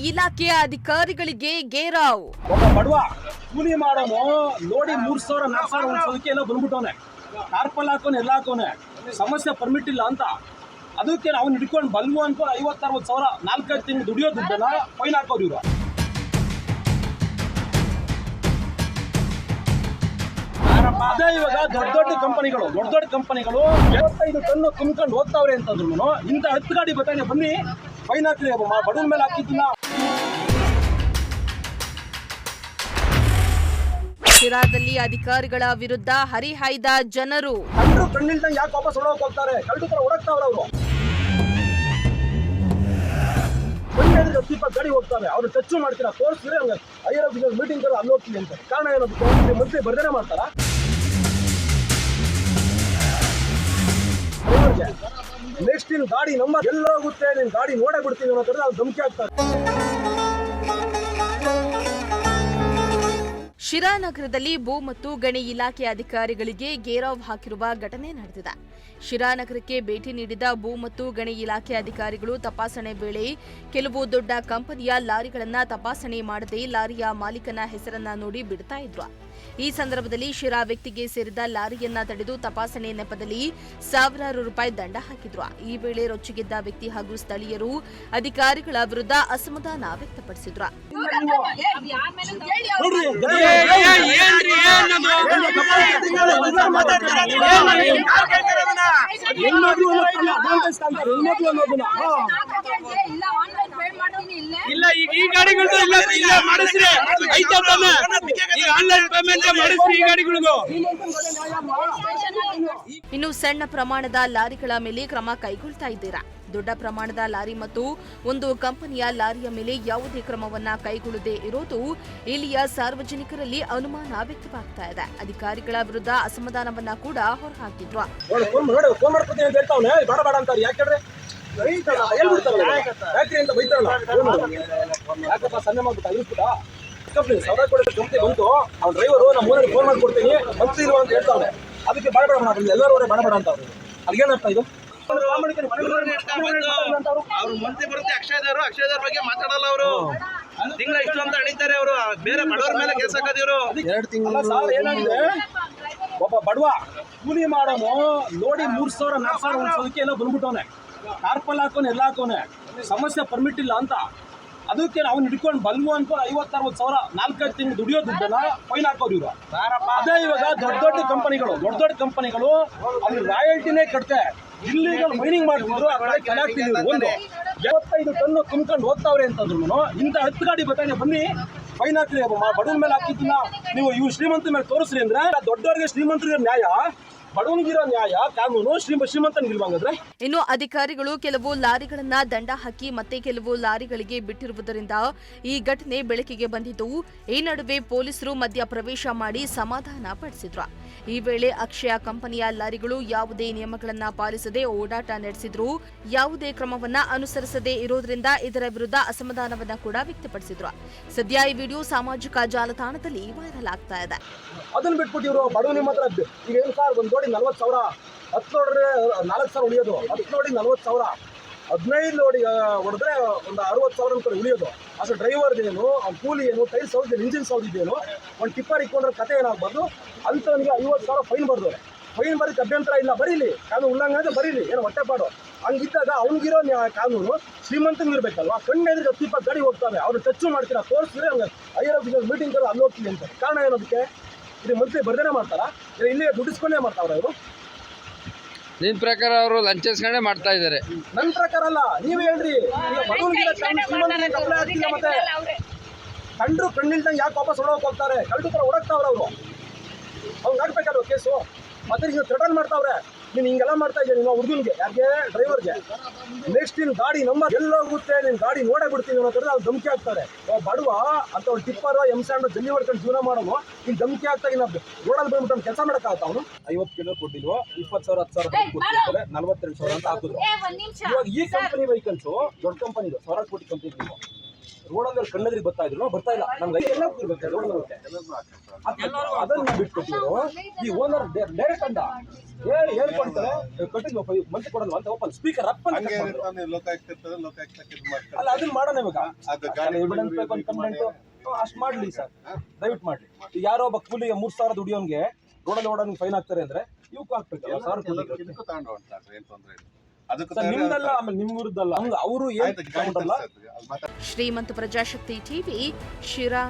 ಇಲಾಖೆಯ ಅಧಿಕಾರಿಗಳಿಗೆ ಗೇರಾವ್. ಒಬ್ಬ ಬಡವ ಕೂಲಿ ಮಾಡೋನು ನೋಡಿ 3,000 4,000 ಉಳಿಸೋದಕ್ಕೆ ಎಲ್ಲ ಬಂದ್ಬಿಟ್ಟವನೆ. ಕಾರ್ಪಲ್ ಹಾಕೋನೆ ಎಲ್ಲ ಹಾಕೋನೆ, ಸಮಸ್ಯೆ ಪರ್ಮಿಟ್ ಇಲ್ಲ ಅಂತ. ಅದಕ್ಕೆ ನಾವು ಹಿಡ್ಕೊಂಡು ಬಲ್ವು ಅನ್ಕೊಂಡು 50-60 ಸಾವಿರ 4-5 ತಿಂಗಳು ದುಡಿಯೋ ದುಡ್ಡನ್ನ ಫೈನ್ ಹಾಕೋರು ಇವರು. ಅದೇ ಇವಾಗ ದೊಡ್ಡ ಕಂಪನಿಗಳು 25 ಟನ್ ತುಂಬ್ಕೊಂಡು ಹೋಗ್ತಾವ್ರೆ ಅಂತಂದ್ರು ಇಂಥ 10 ಗಾಡಿ ಬತ್ತಾನೆ ಬನ್ನಿ ಫೈನ್ ಹಾಕ್ರಿ. ಬಡವನ ಮೇಲೆ ಹಾಕಿದ್ದಿಲ್ಲ. ಶಿರಾದಲ್ಲಿ ಅಧಿಕಾರಿಗಳ ವಿರುದ್ಧ ಹರಿಹಾಯ್ದ ಜನರು. ಕಂಡ್ರು ಕಣ್ಣಿಲ್ದಂಗೆ ಯಾಕೆ ವಾಪಸ್ ಹೊಡೋಕ್ ಹೋಗ್ತಾರೆ? ಕಳ್ಳು ತರ ಹೊಡಕ್ತಾವ್ರ ಅವರು. ಗಾಡಿ ಹೋಗ್ತಾರೆ, ಅವ್ರು ಟಚ್ ಮಾಡ್ತೀರಾ ತೋರಿಸಿದ್ರೆ ಹೈಯರ್ ಆಫೀಸರ್ ಮೀಟಿಂಗ್ ಅಲ್ಲಿ ಹೋಗ್ತೀವಿ ಅಂತ. ಕಾರಣ ಏನದು? ಮಂತ್ರಿ ಬರ್ದೇನೆ ಮಾಡ್ತಾರ. ನೆಕ್ಸ್ಟ್ ನಿನ್ ಗಾಡಿ ನಂಬರ್ ಎಲ್ಲೋಗುತ್ತೆ, ನಿನ್ ಗಾಡಿ ನೋಡೇ ಬಿಡ್ತೀವಿ ಅನ್ನೋ ಅವ್ರು ಧಮಕಿ ಆಗ್ತಾರೆ. ಶಿರಾನಗರದಲ್ಲಿ ಭೂ ಮತ್ತು ಗಣಿ ಇಲಾಖೆ ಅಧಿಕಾರಿಗಳಿಗೆ ಗೇರಾವ್ ಹಾಕಿರುವ ಘಟನೆ ನಡೆದಿದೆ. ಶಿರಾನಗರಕ್ಕೆ ಭೇಟಿ ನೀಡಿದ ಭೂ ಮತ್ತು ಗಣಿ ಇಲಾಖೆ ಅಧಿಕಾರಿಗಳು ತಪಾಸಣೆ ವೇಳೆ ಕೆಲವು ದೊಡ್ಡ ಕಂಪನಿಯ ಲಾರಿಗಳನ್ನು ತಪಾಸಣೆ ಮಾಡದೆ ಲಾರಿಯ ಮಾಲೀಕನ ಹೆಸರನ್ನ ನೋಡಿ ಬಿಡ್ತಾ ಇದ್ರು. ಈ ಸಂದರ್ಭದಲ್ಲಿ ಶಿರಾ ವ್ಯಕ್ತಿಗೆ ಸೇರಿದ ಲಾರಿಯನ್ನ ತಡೆದು ತಪಾಸಣೆ ನೆಪದಲ್ಲಿ ಸಾವಿರಾರು ರೂಪಾಯಿ ದಂಡ ಹಾಕಿದ್ರು. ಈ ವೇಳೆ ರೊಚ್ಚಿಗೆದ್ದ ವ್ಯಕ್ತಿ ಹಾಗೂ ಸ್ಥಳೀಯರು ಅಧಿಕಾರಿಗಳ ವಿರುದ್ಧ ಅಸಮಾಧಾನ ವ್ಯಕ್ತಪಡಿಸಿದ್ರು. ಇಲ್ಲ ಈಗ ಈ ಗಾಡಿಗಳು ಇಲ್ಲ ಮಾಡಿಸ್ರಿ ಈಗ ಆನ್ಲೈನ್ ಪೇಮೆಂಟ್ ಮಾಡಿಸ್ರಿ ಈ ಗಾಡಿಗಳಿಗೂ. ಇನ್ನು ಸಣ್ಣ ಪ್ರಮಾಣದ ಲಾರಿಗಳ ಮೇಲೆ ಕ್ರಮ ಕೈಗೊಳ್ತಾ ಇದ್ದೀರಾ? ದೊಡ್ಡ ಪ್ರಮಾಣದ ಲಾರಿ ಮತ್ತು ಒಂದು ಕಂಪನಿಯ ಲಾರಿಯ ಮೇಲೆ ಯಾವುದೇ ಕ್ರಮವನ್ನ ಕೈಗೊಳ್ಳದೆ ಇರೋದು ಇಲ್ಲಿಯ ಸಾರ್ವಜನಿಕರಲ್ಲಿ ಅನುಮಾನ ವ್ಯಕ್ತವಾಗ್ತಾ ಇದೆ. ಅಧಿಕಾರಿಗಳ ವಿರುದ್ಧ ಅಸಮಾಧಾನವನ್ನ ಕೂಡ ಹೊರಹಾಕಿದ್ರು. ಡ್ರೈವರು ನಮ್ಮ ಊರಲ್ಲಿ ಫೋನ್ ಮಾಡ್ಕೊಡ್ತೀನಿ ಮಂತ್ರಿ ಇಲ್ವಾ ಅಂತ ಹೇಳ್ತಾವ್ರೆ. ಅದಕ್ಕೆ ಬಾಡಬೇಡ ಎಲ್ಲರೂ ಬಾಡಬೇಡ ಅಂತ ಅವ್ರು. ಅದೇನರ್ಥ ಇದು? ಅವ್ರು ಮಂತ್ರಿ ಬರುತ್ತೆ ಅಕ್ಷಯದವ್ರ ಬಗ್ಗೆ ಮಾತಾಡಲ್ಲ. ಅವರು ತಿಂಗಳ ಇಷ್ಟು ಅಂತ ಅಣಿತಾರೆ. ಅವರು ಬೇರೆ ಬಡವರ ಮೇಲೆ ಕೆಲಸ ಹಾಕೋದಿವ್ರು. 2 ತಿಂಗಳು ಏನಾಗಿದೆ, ಒಬ್ಬ ಬಡವ ಕೂಲಿ ಮಾಡೋನು ನೋಡಿ 3,000 4,000 ಉಳಿಸೋದಕ್ಕೆ ಎಲ್ಲ ಬಂದ್ಬಿಟ್ಟವನೆ. ಕಾರ್ಪಲ್ ಹಾಕೋನೆ ಎಲ್ಲ ಹಾಕೋನೆ, ಸಮಸ್ಯೆ ಪರ್ಮಿಟ್ ಇಲ್ಲ ಅಂತ. ಅದಕ್ಕೆ ನಾವು ಹಿಡ್ಕೊಂಡು ಬಲ್ವು ಅನ್ಕೊಂಡು 50-60 ಸಾವಿರ 4-5 ತಿಂಗಳು ದುಡಿಯೋ ದುಡ್ಡನ್ನ ಫೈನ್ ಹಾಕೋರು ಇವರು. ಅದೇ ಇವಾಗ ದೊಡ್ಡ ಕಂಪನಿಗಳು ಅಲ್ಲಿ ರಾಯಲ್ಟಿನೇ ಕಟ್ತೆ ಇಲ್ಲಿಗಲ್ ಮೈನಿಂಗ್ ಮಾಡ್ತಿದ್ರು. ಆ ಕಡೆ ಕೆಳಾಗ್ತಿದ್ರು. 25 ಟನ್ ತುಂಬ್ಕೊಂಡು ಹೋಗ್ತಾವ್ರೆ ಅಂತಂದ್ರು ಇಂಥ 10 ಗಾಡಿ ಬತ್ತಾನೆ ಬನ್ನಿ ಫೈನ್ ಹಾಕ್ರಿ. ಬಡವನ ಮೇಲೆ ಹಾಕಿದ್ದಿಲ್ಲ. ನೀವು ಇವ್ರು ಶ್ರೀಮಂತ ಮೇಲೆ ತೋರಿಸ್ರಿ ಅಂದ್ರೆ ದೊಡ್ಡವರಿಗೆ ಶ್ರೀಮಂತರಿಗೆ ನ್ಯಾಯ, ಬಡವನಿಗಿರೋ ನ್ಯಾಯ ಕಾನೂನು ಶ್ರೀಮಂತನಿಗಿಲ್ವಂಗಂದ್ರೆ. ಇನ್ನು ಅಧಿಕಾರಿಗಳು ಕೆಲವು ಲಾರಿಗಳನ್ನ ದಂಡ ಹಾಕಿ ಮತ್ತೆ ಕೆಲವು ಲಾರಿಗಳಿಗೆ ಬಿಟ್ಟಿರುವುದರಿಂದ ಈ ಘಟನೆ ಬೆಳಕಿಗೆ ಬಂದಿದ್ದು. ಈ ನಡುವೆ ಪೊಲೀಸರು ಮಧ್ಯ ಪ್ರವೇಶ ಮಾಡಿ ಸಮಾಧಾನ ಪಡಿಸಿದ್ರು. ಈ ವೇಳೆ ಅಕ್ಷಯ ಕಂಪನಿಯ ಲಾರಿಗಳು ಯಾವುದೇ ನಿಯಮಗಳನ್ನ ಪಾಲಿಸದೆ ಓಡಾಟ ನಡೆಸಿದ್ರು. ಯಾವುದೇ ಕ್ರಮವನ್ನ ಅನುಸರಿಸದೆ ಇರೋದ್ರಿಂದ ಇದರ ವಿರುದ್ಧ ಅಸಮಾಧಾನವನ್ನ ಕೂಡ ವ್ಯಕ್ತಪಡಿಸಿದ್ರು. ಸದ್ಯ ಈ ವಿಡಿಯೋ ಸಾಮಾಜಿಕ ಜಾಲತಾಣದಲ್ಲಿ ವೈರಲ್ ಆಗ್ತಾ ಇದೆ. ಅದನ್ನ ಬಿಟ್ಬಿಟ್ಟಿವ್ರು ಬಡವನಿ ಮಾತ್ರ. ಈಗ ಏನು ಸರ್, ಒಂದು ಲೋಡಿ 40 ಸಾವಿರ, 10 ಲೋಡ್ರೆ 4 ಸಾವಿರ ಉಳಿಯೋದು, 10 ಲೋಡಿ 40 ಸಾವಿರ, 15 ಲೋಡಿ ಹೊಡೆದ್ರೆ ಒಂದು 60 ಸಾವಿರ ಕಡೆ ಉಳಿಯೋದು. ಅಷ್ಟು ಡ್ರೈವರ್ದೇನು, ಅವ್ನ ಕೂಲಿ ಏನು, ಟೈರ್ ಸೌದಿದ್ದೇನು, ಇಂಜಿನ್ ಸೌದಿದ್ದೇನು, ಒಂದು ಟಿಪ್ಪರ್ ಇಟ್ಕೊಂಡ್ರೆ ಕತೆ ಏನಾಗಬಾರ್ದು ಅಂತವನಿಗೆ 50 ಸಾವಿರ ಫೈನ್ ಬರ್ದವ್ರೆ. ಫೈನ್ ಬರೀಕ್ ಅಭ್ಯಂತರ ಇಲ್ಲ, ಬರೀಲಿ, ಕಾನೂನು ಉಲ್ಲಂಘನೆ ಬರೀಲಿ, ಏನು ಹೊಟ್ಟೆಪಾಡು. ಹಂಗಿದ್ದಾಗ ಅವ್ನಿಗಿರೋ ಕಾನೂನು ಶ್ರೀಮಂತನಿರ್ಬೇಕಲ್ವಾ? ಕಣ್ಣೆದ್ರಿಗೆ 10-20 ಗಾಡಿ ಹೋಗ್ತಾವೆ, ಅವ್ರು ಟಚ್ ಮಾಡ್ತೀರಾ ತೋರಿಸಿದ್ರೆ ಹೈಯರ್ ಆಫೀಸರ್ ಮೀಟಿಂಗ್ ಅಲ್ಲಿ ಹೋಗ್ತೀವಿ ಅಂತ. ಕಾರಣ ಏನದಕ್ಕೆ? ಇದು ಮಂತ್ರಿ ಬರ್ದೇನೆ ಮಾಡ್ತಾರ, ಇಲ್ಲಿ ದುಡ್ಡಿಸ್ಕೊಂಡೇ ಮಾಡ್ತಾವ್ರ ಅವರು. ನಿನ್ ಪ್ರಕಾರ ಅವರು ಲಂಚ್ ಇಸ್ಕೊಂಡೇ ಮಾಡ್ತಾ ಇದಾರೆ. ನನ್ನ ಪ್ರಕಾರ ಅಲ್ಲ, ನೀವೇ ಹೇಳ್ರಿ. ಮತ್ತೆ ಕಂಡ್ರು ಕಣ್ಣಿಲ್ದಂಗೆ ಯಾಕೆ ವಾಪಸ್ ಹೊಡೋಕ್ ಹೋಗ್ತಾರೆ? ಕಳ್ಳು ತರ ಹೊಡಕ್ತಾವ್ರ ಅವರು. ಅವ್ನು ಹಾಕ್ಬೇಕಲ್ವ ಕೇಸು? ಮತ್ತೆ ಈಗ ಥ್ರೆಟನ್ ಮಾಡ್ತಾವ್ರೆ, ನೀನು ಹಿಂಗೆಲ್ಲ ಮಾಡ್ತಾ ಇದ್ದೀನಿ ನೀವು ಹುಡುಗನಿಗೆ, ಯಾರಿಗೆ? ಡ್ರೈವರ್ಗೆ. ನೆಕ್ಸ್ಟ್ ನಿನ್ ಗಾಡಿ ನಂಬರ್ ಎಲ್ಲೋಗುತ್ತೆ, ನಿನ್ ಗಾಡಿ ನೋಡೇ ಬಿಡ್ತೀವಿ ಅನ್ನೋ ಅವ್ರು ಧಮಕಿ ಆಗ್ತಾರೆ. ಬಡವ ಅಂತ ಒಂದು ಟಿಪ್ಪರ್ M-Sand ಜಲ್ಲಿ ಹೊಡ್ಕೊಂಡು ಜೀವನ ಮಾಡೋನು ಈಗ ಧಮಕಿ ಆಗ್ತಾ ಇಲ್ಲ. ರೋಡಲ್ಲಿ ಬಂದ್ಬಿಟ್ಟು ಕೆಲಸ ಮಾಡೋಕ್ಕಾಗತ್ತ? ಅವನು 50 ಕಿಲೋ ಕೊಟ್ಟಿಲ್ವ, 20 ಸಾವಿರ 10 ಸಾವಿರ ಕೊಟ್ಟಿರ್ತಾರೆ, 42 ಸಾವಿರ ಅಂತ ಹಾಕಿದ್ರು. ಇವಾಗ ಈ ಕಂಪನಿ ವೆಹಿಕಲ್ಸು ದೊಡ್ಡ ಕಂಪನಿದು 1,000 ಕೋಟಿ ಕಂಪನಿ ರೋಡಲ್ಲಿ ಅವ್ರು ಕಣ್ಣೆದ್ರಿಗೆ ಬರ್ತಾ ಇದ್ರು ಬರ್ತಾ ಇಲ್ಲ ನಮ್ಗೆ ಎಲ್ಲ ಕೂರ್ಬೇಕು ರೋಡ್ ಅದನ್ನ ಬಿಟ್ಬಿಟ್ಟಿದ್ರು ಈ ಓನರ್ ಡೈರೆಕ್ಟ್ ಅಂದ ಹೇಳ್ಕೊಡ್ತಾರೆ ಕಟ್ಟಿದ್ವಿ ಮಂತ್ ಕೊಡಲ್ವ ಅಂತ ಓಪನ್ ಸ್ಪೀಕರ್ ಅಪ್ ಅಂತ ಅಲ್ಲ ಅದನ್ನ ಮಾಡೋಣ ಇವಾಗ ಎವಿಡೆನ್ಸ್ ಬೇಕು ಅಂತ ಕಂಪ್ಲೇಂಟ್ ಅಷ್ಟು ಮಾಡ್ಲಿ ಸರ್ ದಯವಿಟ್ಟು ಮಾಡ್ಲಿ. ಯಾರೋ ಒಬ್ಬ ಕೂಲಿಗೆ 3,000 ದುಡಿಯೋನ್ಗೆ ರೋಡಲ್ಲಿ ಓಡೋನ್ ಫೈನ್ ಹಾಕ್ತಾರೆ ಅಂದ್ರೆ ಇವಕ್ಕೂ ಹಾಕ್ಬೇಕು ನಿಮ್ದಲ್ಲ ಆಮೇಲೆ ನಿಮ್ ವಿರುದ್ಧಲ್ಲ ಹಂಗ ಅವರು ಏನ್ ತಗೊಂಡಲ್ಲ. ಶ್ರೀಮಂತ ಪ್ರಜಾಶಕ್ತಿ ಟಿವಿ ಶಿರಾ.